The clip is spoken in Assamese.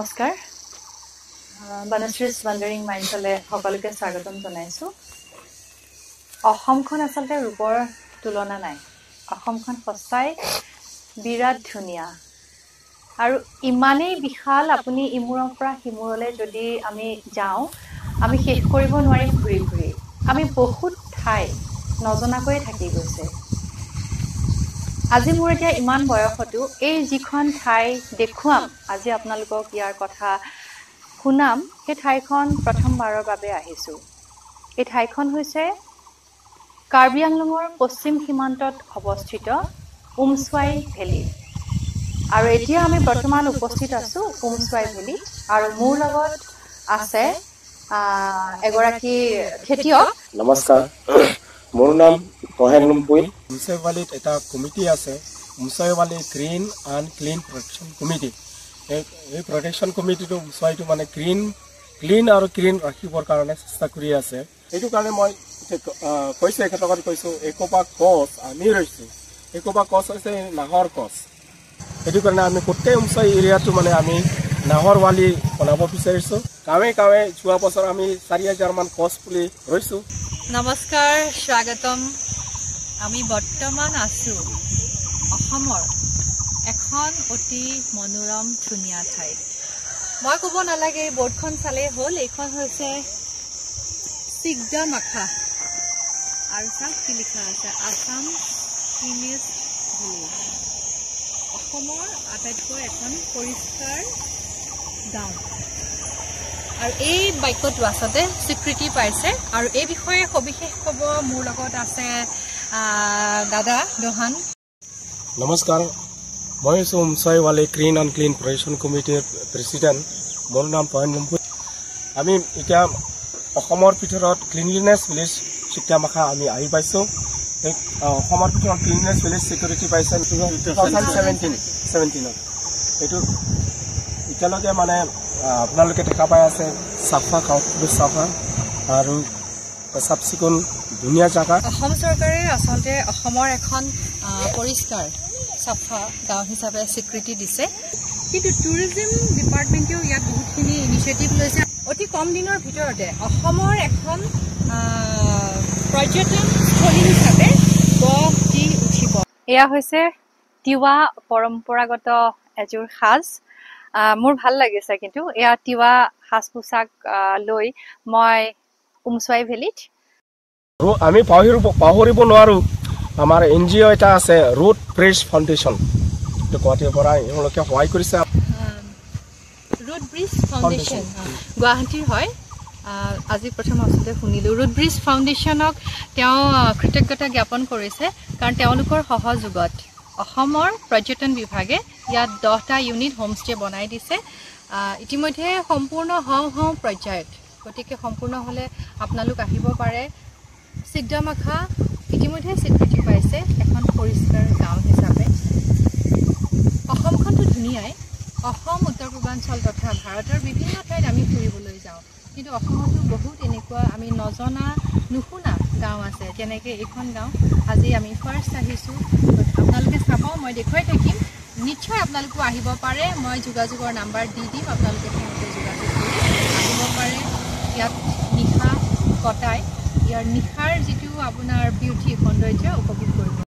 নমস্কাৰ বনশ্ৰীজ ৱাণ্ডাৰিং মাইণ্ডছলে সকলোকে স্বাগতম জনাইছো অসমখন আচলতে ৰূপৰ তুলনা নাই অসমখন সঁচাই বিৰাট ধুনীয়া আৰু ইমানেই বিশাল আপুনি ইমূৰৰ পৰা সিমূৰলৈ যদি আমি যাওঁ আমি শেষ কৰিব নোৱাৰিম ঘূৰি ঘূৰি আমি বহুত ঠাই নজনাকৈ থাকি গৈছে আজি মোৰ এতিয়া ইমান বয়সতো এই যিখন ঠাই দেখুৱাম আজি আপোনালোকক ইয়াৰ কথা শুনাম সেই ঠাইখন প্ৰথমবাৰৰ বাবে আহিছো এই ঠাইখন হৈছে কাৰ্বি আংলঙৰ পশ্চিম সীমান্তত অৱস্থিত উমছৱাই ভেলী আৰু এতিয়া আমি বৰ্তমান উপস্থিত আছো উমছৱাই ভেলী আৰু মোৰ লগত আছে এগৰাকী খেতিয়ক নমস্কাৰ মোৰ নাম তহেন লুম্পুই উমছৱাই ভেলীত এটা কমিটি আছে Umswai valley green and clean protection committee এই প্ৰটেকশ্যন কমিটিটো উমছৱাইটো মানে ক্লিন আৰু ক্লিন ৰাখিবৰ কাৰণে চেষ্টা কৰি আছে এইটো কাৰণে মই কৈছোঁ এখেতক কৈছোঁ একোপা গছ আমি ৰৈছোঁ একোপা গছ হৈছে নাহৰ গছ সেইটো কাৰণে আমি গোটেই উমছৱাই এৰিয়াটো মানে আমি নাহৰ ৱালি বনাব বিচাৰিছোঁ গাঁৱে গাঁৱে যোৱা বছৰ আমি 4,000 মান গছ পুলি ৰুইছোঁ নমস্কাৰ স্বাগতম আমি বৰ্তমান আছো অসমৰ এখন অতি মনোৰম ধুনীয়া ঠাই মই ক'ব নালাগে এই বৰ্ডখন চালেই হ'ল এইখন হৈছে চিগদামাখা আৰু চাওক কি লিখা আছে আসাম ক্লিনেষ্ট ভিলেজ অসমৰ আটাইতকৈ এখন পৰিষ্কাৰ গাঁও আৰু এই বাক্যটো আচলতে স্বীকৃতি পাইছে আৰু এই বিষয়ে সবিশেষ ক'ব মোৰ লগত আছে দাদা দোহান নমস্কাৰ মই হৈছোঁ Umswai valley green and clean protection কমিটিৰ প্ৰেচিডেণ্ট মোৰ নাম তহেন লুম্পুই আমি এতিয়া অসমৰ ভিতৰত ক্লিনলিনেছ ভিলেজ চিগদামাখা আমি আহি পাইছোঁ অসমৰ ভিতৰত ক্লিনলিনেছ ভিলেজ ছিকিউৰিটি পাইছে 2017 এইটো এতিয়ালৈকে মানে আপোনালোকে দেখা পাই আছে চাফা গাঁওটো চাফা আৰু চাফ চিকুণ ধুনীয়া জেগা অসম চৰকাৰে আচলতে অসমৰ এখন পৰিষ্কাৰ চাফা গাঁও হিচাপে স্বীকৃতি দিছে কিন্তু টুৰিজিম ডিপাৰ্টমেণ্টেও ইয়াত বহুতখিনি ইনিচিয়েটিভ লৈছে অতি কম দিনৰ ভিতৰতে অসমৰ এখন পৰ্যটনস্থলী হিচাপে গঢ় দি উঠিব এয়া হৈছে তিৱা পৰম্পৰাগত এযোৰ সাজ মোৰ ভাল লাগিছে কিন্তু এয়া তিৱা সাজ পোছাক লৈ মই উমছৱাই ভেলীত আমি পাহৰিব নোৱাৰোঁ আমাৰ NGO এটা আছে ৰুট ব্ৰিজ ফাউণ্ডেশ্যন গুৱাহাটীৰ পৰা এওঁলোকে সহায় কৰিছে ৰুট ব্ৰিজ ফাউণ্ডেশ্যন গুৱাহাটীৰ হয় আজি প্ৰথম আচলতে শুনিলোঁ ৰুট ব্ৰিজ ফাউণ্ডেশ্যনক তেওঁ কৃতজ্ঞতা জ্ঞাপন কৰিছে কাৰণ তেওঁলোকৰ সহযোগত অসমৰ পৰ্যটন বিভাগে ইয়াত 10টা ইউনিট হোমষ্টে বনাই দিছে ইতিমধ্যে সম্পূৰ্ণ হওঁ পৰ্যায়ত গতিকে সম্পূৰ্ণ হ'লে আপোনালোক আহিব পাৰে চিগদামাখা ইতিমধ্যে স্বীকৃতি পাইছে এখন পৰিষ্কাৰ গাঁও হিচাপে অসমখনটো ধুনীয়াই অসম উত্তৰ পূৰ্বাঞ্চল তথা ভাৰতৰ বিভিন্ন ঠাইত আমি ফুৰিবলৈ যাওঁ কিন্তু অসমতো বহুত এনেকুৱা আমি নজনা নুশুনা গাঁও আছে যেনেকৈ এইখন গাঁও আজি আমি ফাৰ্ষ্ট আহিছোঁ আপোনালোকে চাব মই দেখুৱাই থাকিম নিশ্চয় আপোনালোকো আহিব পাৰে মই যোগাযোগৰ নাম্বাৰ দি দিম আপোনালোকে সেইমতে যোগাযোগ কৰি আহিব পাৰে ইয়াত নিশা কটাই ইয়াৰ নিশাৰ যিটো আপোনাৰ বিউটি সৌন্দৰ্য উপভোগ কৰিব